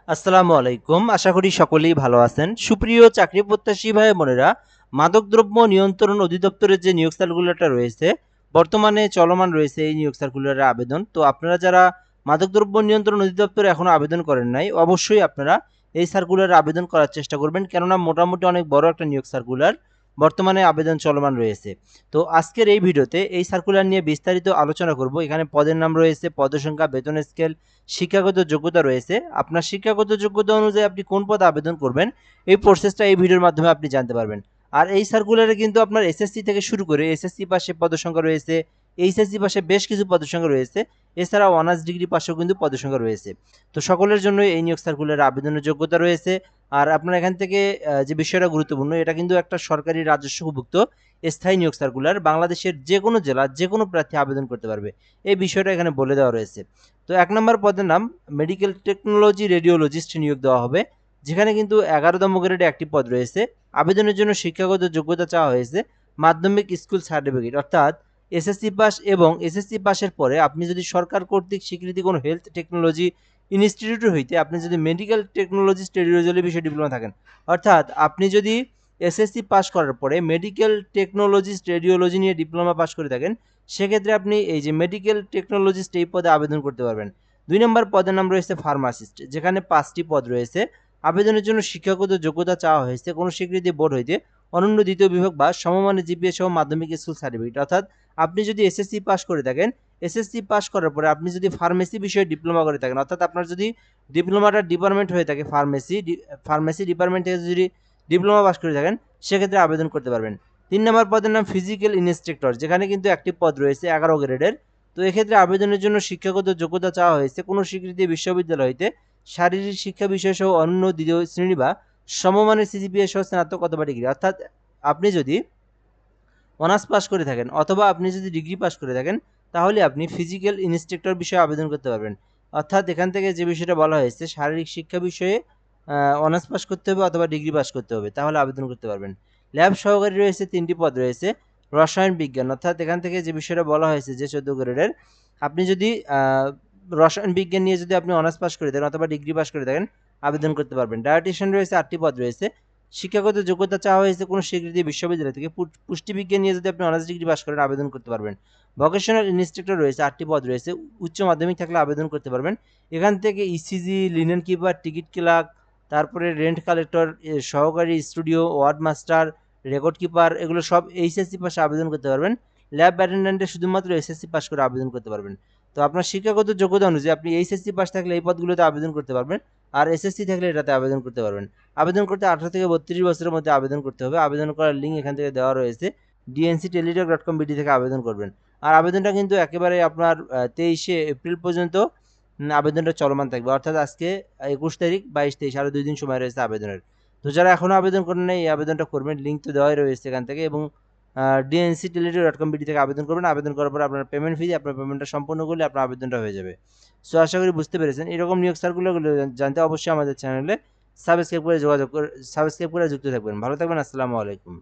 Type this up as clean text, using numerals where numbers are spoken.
আসসালামু আলাইকুম। আশা করি সকলেই ভালো আছেন। সুপ্রিয় চাকরি প্রত্যাশী ভাই বোনেরা, মাদকদ্রব্য নিয়ন্ত্রণ অধিদপ্তরের যে নিয়োগ সার্কুলারটা রয়েছে, বর্তমানে চলমান রয়েছে এই নিয়োগ সার্কুলারের আবেদন। তো আপনারা যারা মাদকদ্রব্য নিয়ন্ত্রণ অধিদপ্তরে এখনো আবেদন করেন নাই, অবশ্যই আপনারা এই সার্কুলারে আবেদন করার চেষ্টা করবেন। কেননা মোটামুটি অনেক বড় একটা নিয়োগ সার্কুলার, বর্তমানে আবেদন চলমান রয়েছে। তো আজকের এই ভিডিওতে এই সার্কুলার নিয়ে বিস্তারিত আলোচনা করব। এখানে পদের নাম রয়েছে, পদসংখ্যা, বেতন স্কেল, শিক্ষাগত যোগ্যতা রয়েছে। আপনার শিক্ষাগত যোগ্যতা অনুযায়ী আপনি কোন পদে আবেদন করবেন, এই প্রসেসটা এই ভিডিওর মাধ্যমে আপনি জানতে পারবেন। আর এই সার্কুলারে কিন্তু আপনার এসএসসি থেকে শুরু করে এসএসসি পাশে পদসংখ্যা রয়েছে, এইচএসসি পাশে বেশ কিছু পদসংখ্যা রয়েছে, এছাড়াও অনার্স ডিগ্রি পাশেও কিন্তু পদসংখ্যা রয়েছে। তো সকলের জন্য এই নিয়োগ সার্কুলারে আবেদনের যোগ্যতা রয়েছে। আর আপনার এখান থেকে যে বিষয়টা গুরুত্বপূর্ণ, এটা কিন্তু একটা সরকারি রাজস্বভুক্ত স্থায়ী নিয়োগ সার্কুলার। বাংলাদেশের যে কোনো জেলা যে কোনো প্রার্থী আবেদন করতে পারবে, এই বিষয়টা এখানে বলে দেওয়া রয়েছে। তো ১ নম্বর পদের নাম মেডিকেল টেকনোলজি রেডিওলজিস্ট নিয়োগ দেওয়া হবে, যেখানে কিন্তু ১১তম গ্রেডে একটি পদ রয়েছে। আবেদনের জন্য শিক্ষাগত যোগ্যতা চাওয়া হয়েছে মাধ্যমিক স্কুল সার্টিফিকেট, অর্থাৎ এসএসসি পাস, এবং এসএসসি পাসের পরে আপনি যদি সরকার কর্তৃক স্বীকৃতি কোনো হেলথ টেকনোলজি ইনস্টিটিউট হইতে আপনি যদি মেডিকেল টেকনোলজিস্ট রেডিওলজি বিষয়ে ডিপ্লোমা থাকেন, অর্থাৎ আপনি যদি এসএসসি পাস করার পরে মেডিকেল টেকনোলজিস্ট রেডিওলজি নিয়ে ডিপ্লোমা পাস করে থাকেন, সেক্ষেত্রে আপনি এই যে মেডিকেল টেকনোলজিস্ট এই পদে আবেদন করতে পারবেন। ২ নম্বর পদের নাম রয়েছে ফার্মাসিস্ট, যেখানে ৫টি পদ রয়েছে। আবেদনের জন্য শিক্ষাগত যোগ্যতা চাওয়া হয়েছে কোনো স্বীকৃতি বোর্ড হইতে অনন্য দ্বিতীয় বিভাগ বা সমমানের জিপিএ সহ মাধ্যমিক স্কুল সার্টিফিকেট, অর্থাৎ আপনি যদি এসএসসি পাস করে থাকেন, এসএসসি পাস করার পরে আপনি যদি ফার্মেসি বিষয়ে ডিপ্লোমা করে থাকেন, অর্থাৎ আপনার যদি ডিপ্লোমাটার ডিপার্টমেন্ট হয়ে থাকে ফার্মেসি ডিপার্টমেন্ট থেকে যদি ডিপ্লোমা পাস করে থাকেন, সেক্ষেত্রে আবেদন করতে পারবেন। ৩ নম্বর পদের নাম ফিজিক্যাল ইন্সট্রাক্টর, যেখানে কিন্তু একটি পদ রয়েছে ১১ গ্রেডের। তো এক্ষেত্রে আবেদনের জন্য শিক্ষাগত যোগ্যতা চাওয়া হয়েছে কোনো স্বীকৃতি বিশ্ববিদ্যালয় হইতে শারীরিক শিক্ষা বিষয় সহ অনন্য দ্বিতীয় শ্রেণী বা সমমানের সিজিপিএ সহ স্নাতক অথবা ডিগ্রি, অর্থাৎ আপনি যদি অনার্স পাস করে থাকেন অথবা আপনি যদি ডিগ্রি পাস করে থাকেন, তাহলে আপনি ফিজিক্যাল ইন্সট্রাক্টর বিষয়ে আবেদন করতে পারবেন। অর্থাৎ এখান থেকে যে বিষয়টা বলা হয়েছে, শারীরিক শিক্ষা বিষয়ে অনার্স পাস করতে হবে অথবা ডিগ্রি পাস করতে হবে, তাহলে আবেদন করতে পারবেন। ল্যাব সহকারী রয়েছে ৩টি পদ রয়েছে। রসায়ন বিজ্ঞান, অর্থাৎ এখান থেকে যে বিষয়টা বলা হয়েছে যে ১৪ গ্রেডের, আপনি যদি রসায়ন বিজ্ঞান নিয়ে যদি আপনি অনার্স পাস করে থাকেন অথবা ডিগ্রি পাস করে থাকেন, আবেদন করতে পারবেন। ডায়েটিশিয়ান রয়েছে ৮টি পদ রয়েছে। শিক্ষাগত যোগ্যতা চাওয়া হয়েছে কোনো স্বীকৃত বিশ্ববিদ্যালয় থেকে। পুষ্টিবিজ্ঞান নিয়ে যদি আপনি অনার্স ডিগ্রি পাস করেন, আবেদন করতে পারবেন। ভোকেশনাল ইনস্ট্রাক্টর রয়েছে ৮টি পদ রয়েছে। উচ্চ মাধ্যমিক থাকলে আবেদন করতে পারবেন। এখান থেকে ECG, linen keeper, ticket clerk, তারপরে রেন্ট কালেক্টর, সহকারী studio, ward master, record keeper, এগুলো সব এইচএসসি পাশে আবেদন করতে পারবেন। ল্যাব অ্যাটেন্ডেন্টে শুধুমাত্র এসএসসি পাস করে আবেদন করতে পারবেন। তো আপনার শিক্ষাগত যোগ্যতা অনুযায়ী আপনি এইচএসসি পাস থাকলে এই পদগুলোতে আবেদন করতে পারবেন, আর এসএসসি থাকলে এটাতে আবেদন করতে পারবেন। আবেদন করতে ১৮ থেকে ৩২ বছরের মধ্যে আবেদন করতে হবে। আবেদন করার লিঙ্ক এখান থেকে দেওয়া রয়েছে। dncteletalk.com.bd থেকে আবেদন করবেন। আর আবেদনটা কিন্তু একেবারে আপনার ২৩শে এপ্রিল পর্যন্ত আবেদনটা চলমান থাকবে। অর্থাৎ আজকে ২১ তারিখ, ২২, ২৩ আরও ২ দিন সময় রয়েছে আবেদনের। তো যারা এখনও আবেদন করেন নাই, এই আবেদনটা করবেন। লিঙ্ক তো দেওয়াই রয়েছে এখান থেকে, এবং dncteletalk.com.bd থেকে আবেদন করবেন। আবেদন করার পর আপনার পেমেন্ট ফি, আপনার পেমেন্টটা সম্পূর্ণ করলে আপনার আবেদনটা হয়ে যাবে। সো আশা করি বুঝতে পেরেছেন। এরকম নিয়োগ সার্কুলারগুলো জানতে অবশ্যই আমাদের চ্যানেলে সাবস্ক্রাইব করে যুক্ত থাকবেন। ভালো থাকবেন। আসসালামু আলাইকুম।